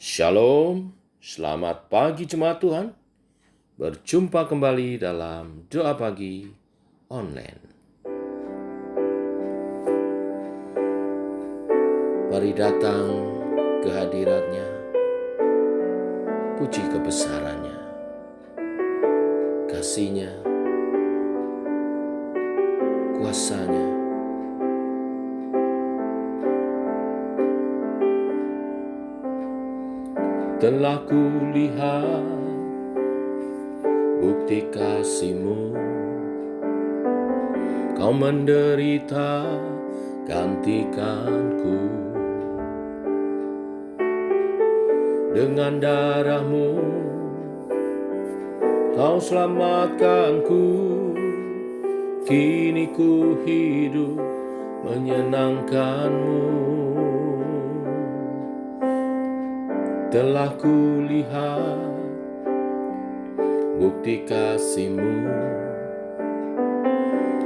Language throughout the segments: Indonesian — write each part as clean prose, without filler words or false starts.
Shalom, selamat pagi jemaat Tuhan. Berjumpa kembali dalam doa pagi online. Mari datang ke hadirat-Nya, puji kebesaran-Nya, kasih-Nya, kuasa-Nya. Telah kulihat bukti kasih-Mu, Kau menderita gantikanku. Dengan darah-Mu Kau selamatkanku. Kini ku hidup menyenangkan-Mu. Telah kulihat bukti kasih-Mu,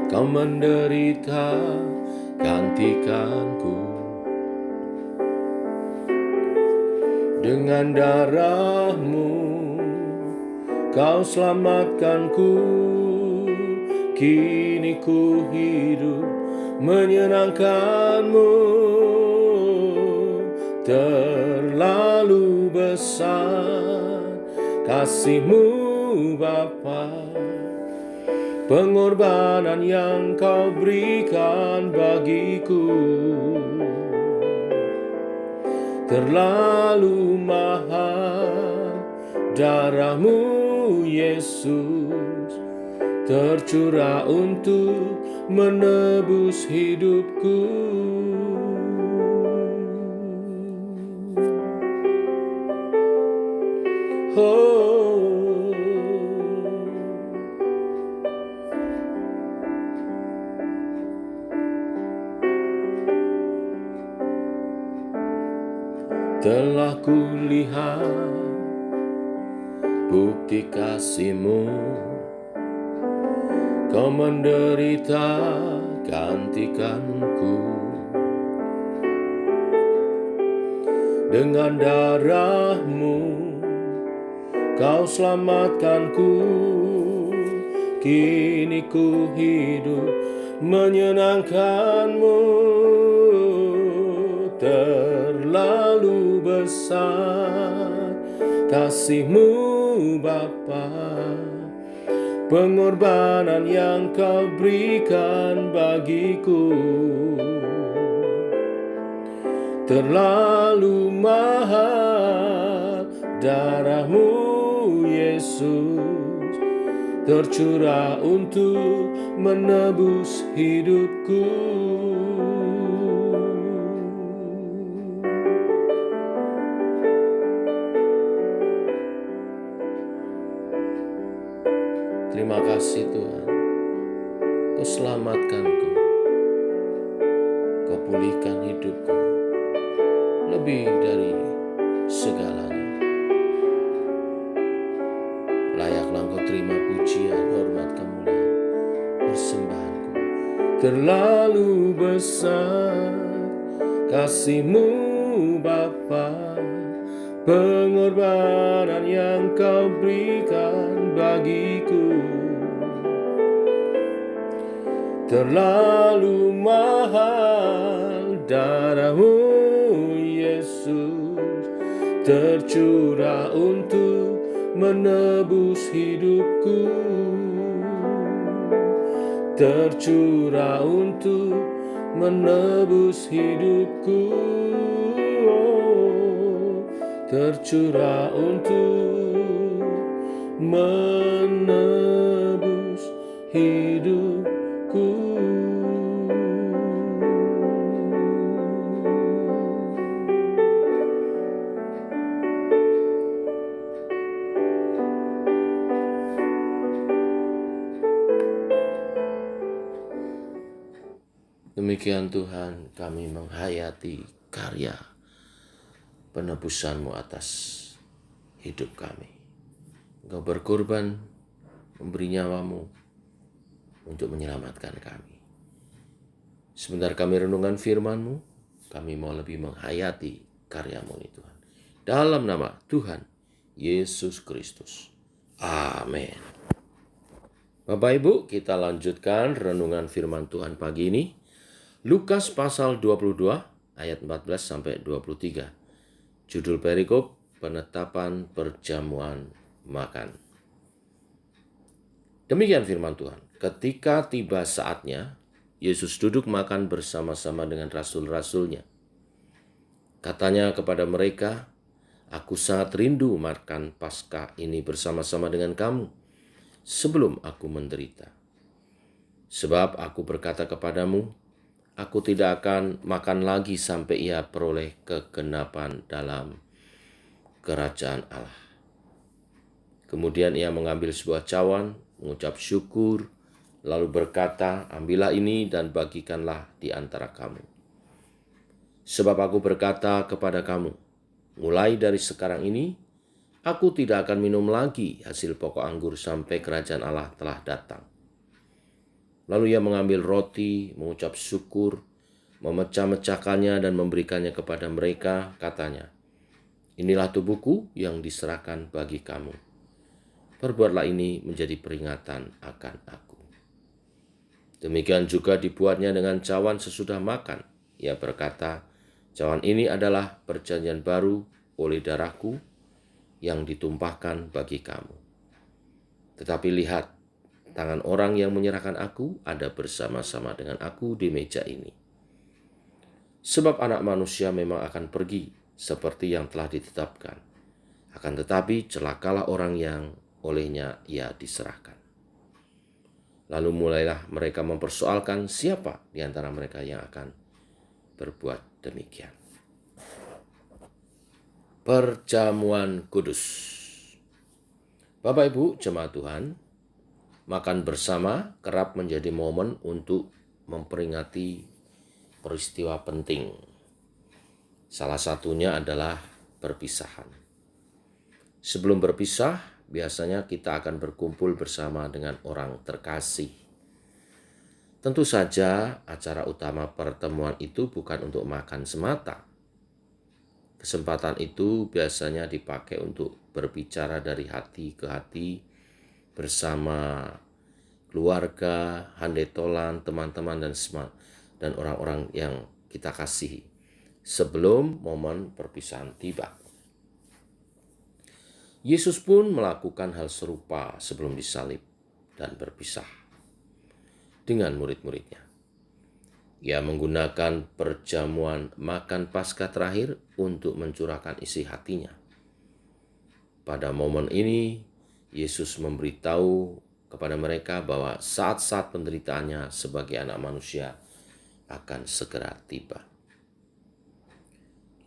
Kau menderita gantikanku. Dengan darah-Mu Kau selamatkanku. Kini ku hidup menyenangkan-Mu. Terlalu besar kasih-Mu Bapa, pengorbanan yang Kau berikan bagiku. Terlalu mahal darah-Mu Yesus, tercurah untuk menebus hidupku. Oh, telah kulihat bukti kasih-Mu, Kau menderita gantikanku. Dengan darah-Mu Kau selamatkanku. Kini ku hidup menyenangkan-Mu. Terlalu besar kasih-Mu Bapa, pengorbanan yang Kau berikan bagiku. Terlalu mahal darah-Mu Yesus, tercurah untuk menebus hidupku. Terima kasih Tuhan, Kau selamatkanku, Kau pulihkan hidupku lebih dari segalanya. Layaklah Engkau terima pujian, hormat, kemuliaan, persembahanku. Terlalu besar kasih-Mu Bapa, pengorbanan yang Kau berikan bagiku. Terlalu mahal darah-Mu Yesus, tercurah untuk menebus hidupku. Tercurah untuk menebus hidupku. Oh, tercurah untuk menebus hidupku. Demikian Tuhan, kami menghayati karya penebusan-Mu atas hidup kami. Engkau berkorban, memberi nyawa-Mu untuk menyelamatkan kami. Sebentar kami renungkan firman-Mu, kami mau lebih menghayati karya-Mu ini Tuhan. Dalam nama Tuhan Yesus Kristus. Amin. Bapak Ibu, kita lanjutkan renungan firman Tuhan pagi ini. Lukas pasal 22 ayat 14 sampai 23. Judul perikop, penetapan perjamuan makan. Demikian firman Tuhan. Ketika tiba saatnya, Yesus duduk makan bersama-sama dengan rasul-rasulnya. Katanya kepada mereka, "Aku sangat rindu makan Paskah ini bersama-sama dengan kamu sebelum aku menderita. Sebab aku berkata kepadamu, aku tidak akan makan lagi sampai ia peroleh kegenapan dalam kerajaan Allah." Kemudian ia mengambil sebuah cawan, mengucap syukur, lalu berkata, "Ambillah ini dan bagikanlah di antara kamu. Sebab aku berkata kepada kamu, mulai dari sekarang ini, aku tidak akan minum lagi hasil pokok anggur sampai kerajaan Allah telah datang." Lalu ia mengambil roti, mengucap syukur, memecah-mecahkannya dan memberikannya kepada mereka, katanya, "Inilah tubuhku yang diserahkan bagi kamu. Perbuatlah ini menjadi peringatan akan aku." Demikian juga dibuatnya dengan cawan sesudah makan. Ia berkata, "Cawan ini adalah perjanjian baru oleh darahku yang ditumpahkan bagi kamu. Tetapi lihat, tangan orang yang menyerahkan aku ada bersama-sama dengan aku di meja ini. Sebab Anak Manusia memang akan pergi seperti yang telah ditetapkan. Akan tetapi celakalah orang yang olehnya ia diserahkan." Lalu mulailah mereka mempersoalkan siapa di antara mereka yang akan berbuat demikian. Perjamuan kudus. Bapak Ibu jemaat Tuhan, makan bersama kerap menjadi momen untuk memperingati peristiwa penting. Salah satunya adalah perpisahan. Sebelum berpisah, biasanya kita akan berkumpul bersama dengan orang terkasih. Tentu saja acara utama pertemuan itu bukan untuk makan semata. Kesempatan itu biasanya dipakai untuk berbicara dari hati ke hati bersama keluarga, handetolan, teman-teman, dan orang-orang yang kita kasihi sebelum momen perpisahan tiba. Yesus pun melakukan hal serupa sebelum disalib dan berpisah dengan murid-muridnya. Ia menggunakan perjamuan makan Paskah terakhir untuk mencurahkan isi hatinya. Pada momen ini, Yesus memberitahu kepada mereka bahwa saat-saat penderitaannya sebagai Anak Manusia akan segera tiba.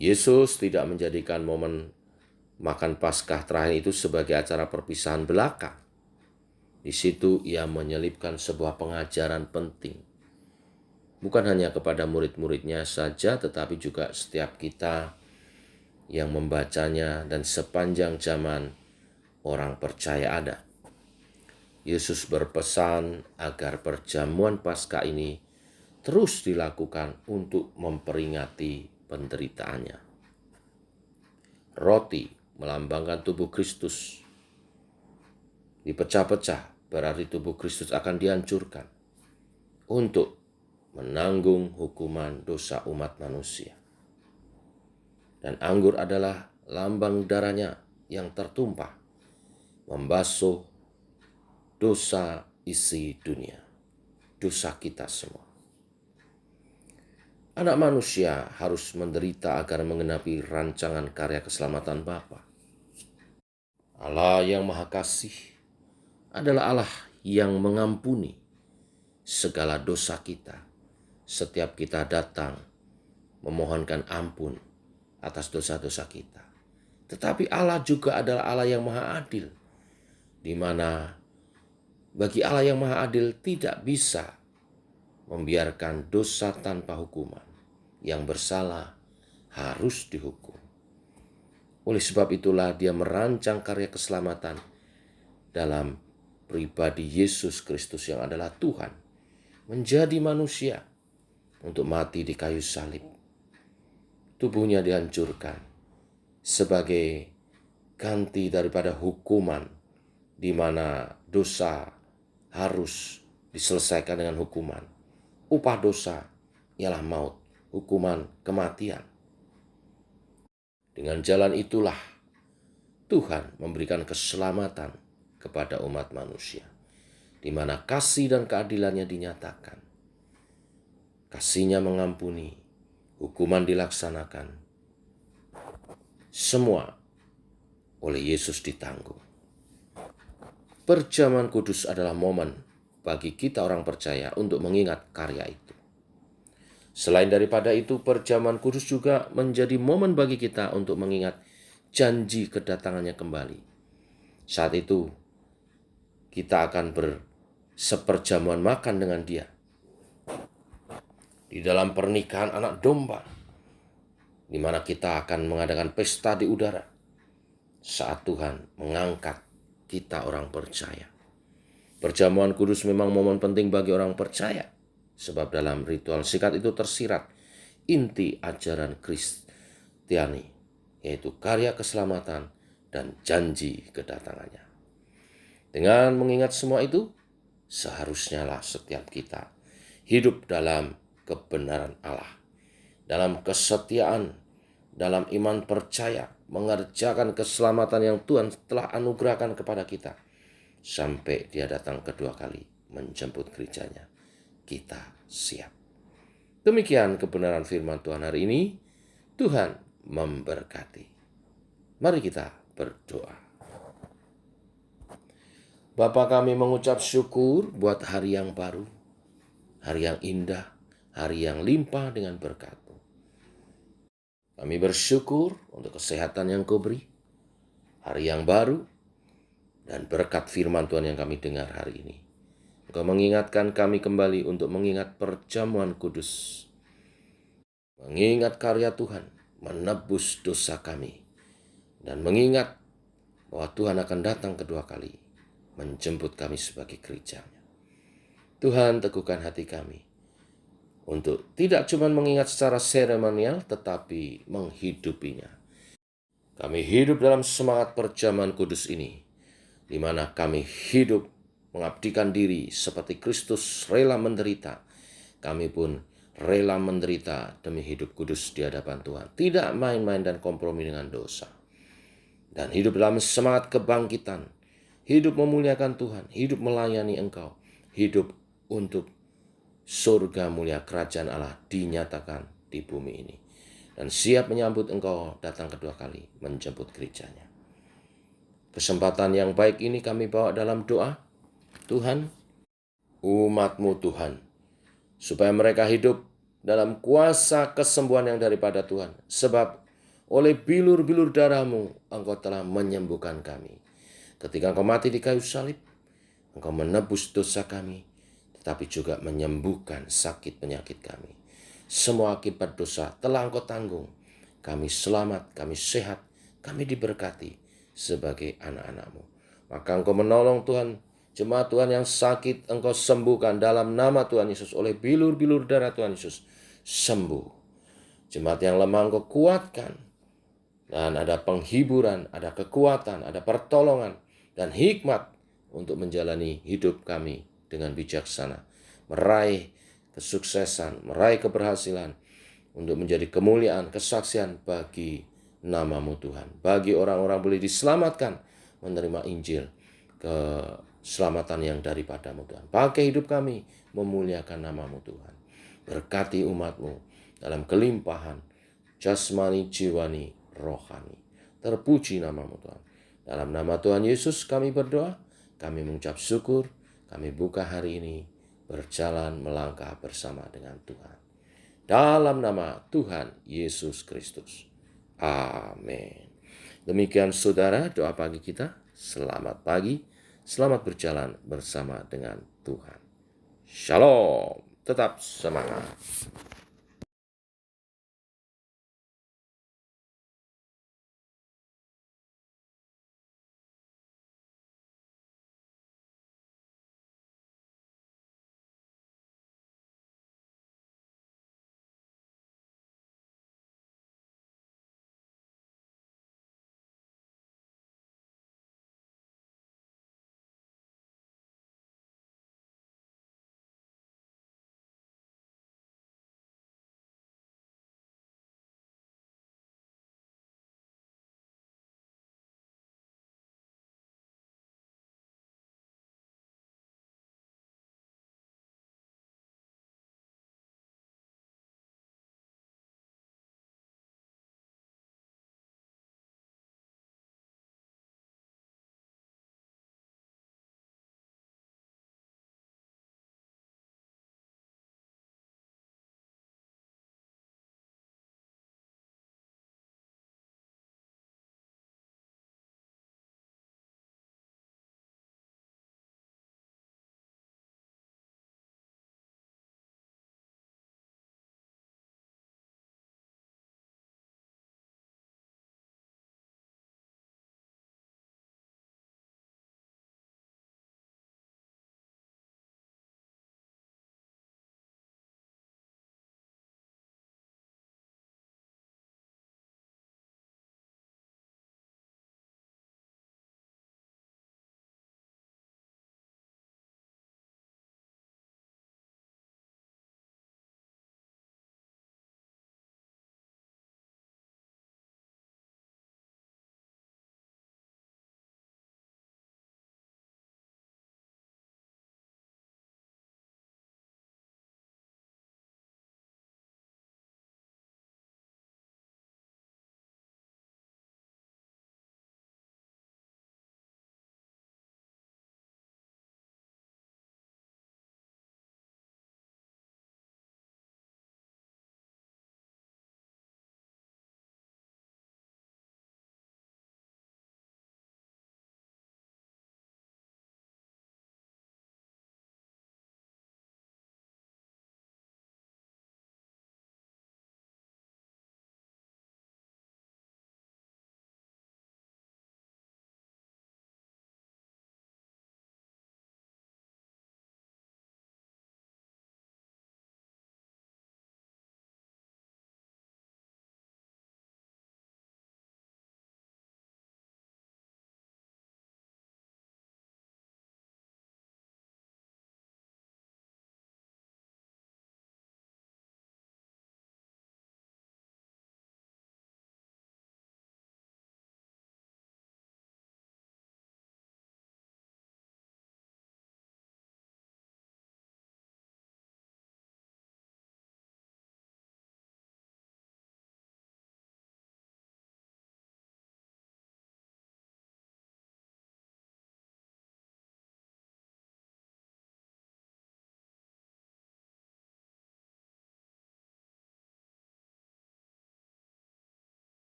Yesus tidak menjadikan momen makan Paskah terakhir itu sebagai acara perpisahan belaka. Di situ ia menyelipkan sebuah pengajaran penting. Bukan hanya kepada murid-muridnya saja, tetapi juga setiap kita yang membacanya dan sepanjang zaman orang percaya ada. Yesus berpesan agar perjamuan Paskah ini terus dilakukan untuk memperingati penderitaannya. Roti melambangkan tubuh Kristus. Dipecah-pecah berarti tubuh Kristus akan dihancurkan untuk menanggung hukuman dosa umat manusia. Dan anggur adalah lambang darahnya yang tertumpah, membasuh dosa isi dunia, dosa kita semua. Anak Manusia harus menderita agar menggenapi rancangan karya keselamatan Bapa. Allah yang Maha Kasih adalah Allah yang mengampuni segala dosa kita setiap kita datang memohonkan ampun atas dosa-dosa kita. Tetapi Allah juga adalah Allah yang Maha Adil, di mana bagi Allah yang Maha Adil tidak bisa membiarkan dosa tanpa hukuman. Yang bersalah harus dihukum. Oleh sebab itulah Dia merancang karya keselamatan dalam pribadi Yesus Kristus yang adalah Tuhan, menjadi manusia untuk mati di kayu salib. Tubuhnya dihancurkan sebagai ganti daripada hukuman di mana dosa harus diselesaikan dengan hukuman. Upah dosa ialah maut, hukuman kematian. Dengan jalan itulah Tuhan memberikan keselamatan kepada umat manusia, di mana kasih dan keadilannya dinyatakan. Kasih-Nya mengampuni, hukuman dilaksanakan. Semua oleh Yesus ditanggung. Perjamuan kudus adalah momen bagi kita orang percaya untuk mengingat karya itu. Selain daripada itu, perjamuan kudus juga menjadi momen bagi kita untuk mengingat janji kedatangannya kembali. Saat itu, kita akan berseperjamuan makan dengan Dia. Di dalam pernikahan anak domba, di mana kita akan mengadakan pesta di udara, saat Tuhan mengangkat kita orang percaya. Perjamuan kudus memang momen penting bagi orang percaya, sebab dalam ritual sikat itu tersirat inti ajaran Kristiani, yaitu karya keselamatan dan janji kedatangannya. Dengan mengingat semua itu, seharusnya lah setiap kita hidup dalam kebenaran Allah, dalam kesetiaan, dalam iman percaya, mengerjakan keselamatan yang Tuhan telah anugerahkan kepada kita, sampai Dia datang kedua kali menjemput gerejanya. Kita siap. Demikian kebenaran firman Tuhan hari ini. Tuhan memberkati. Mari kita berdoa. Bapa, kami mengucap syukur buat hari yang baru, hari yang indah, hari yang limpah dengan berkat-Mu. Kami bersyukur untuk kesehatan yang Kau beri, hari yang baru, dan berkat firman Tuhan yang kami dengar hari ini. Engkau mengingatkan kami kembali untuk mengingat perjamuan kudus, mengingat karya Tuhan, menebus dosa kami, dan mengingat bahwa Tuhan akan datang kedua kali, menjemput kami sebagai gereja-Nya. Tuhan, teguhkan hati kami untuk tidak cuma mengingat secara seremonial, tetapi menghidupinya. Kami hidup dalam semangat perjamuan kudus ini, di mana kami hidup mengabdikan diri seperti Kristus rela menderita. Kami pun rela menderita demi hidup kudus di hadapan Tuhan. Tidak main-main dan kompromi dengan dosa. Dan hidup dalam semangat kebangkitan. Hidup memuliakan Tuhan. Hidup melayani Engkau. Hidup untuk surga mulia kerajaan Allah dinyatakan di bumi ini. Dan siap menyambut Engkau datang kedua kali menjemput gerejanya. Kesempatan yang baik ini kami bawa dalam doa. Tuhan, umat-Mu Tuhan, supaya mereka hidup dalam kuasa kesembuhan yang daripada Tuhan. Sebab oleh bilur-bilur darah-Mu, Engkau telah menyembuhkan kami. Ketika Engkau mati di kayu salib, Engkau menebus dosa kami, tetapi juga menyembuhkan sakit penyakit kami. Semua akibat dosa telah Engkau tanggung. Kami selamat, kami sehat, kami diberkati sebagai anak-anak-Mu. Maka Engkau menolong Tuhan, jemaat Tuhan yang sakit Engkau sembuhkan dalam nama Tuhan Yesus. Oleh bilur-bilur darah Tuhan Yesus, sembuh. Jemaat yang lemah Engkau kuatkan. Dan ada penghiburan, ada kekuatan, ada pertolongan, dan hikmat untuk menjalani hidup kami dengan bijaksana. Meraih kesuksesan, meraih keberhasilan, untuk menjadi kemuliaan, kesaksian bagi nama-Mu Tuhan. Bagi orang-orang boleh diselamatkan, menerima Injil, keselamatan yang daripada-Mu Tuhan. Pakai hidup kami, memuliakan nama-Mu Tuhan. Berkati umat-Mu dalam kelimpahan, jasmani, jiwani, rohani. Terpuji nama-Mu Tuhan. Dalam nama Tuhan Yesus kami berdoa, kami mengucap syukur, kami buka hari ini, berjalan melangkah bersama dengan Tuhan. Dalam nama Tuhan Yesus Kristus. Amin. Demikian saudara doa pagi kita. Selamat pagi, selamat berjalan bersama dengan Tuhan. Shalom, tetap semangat.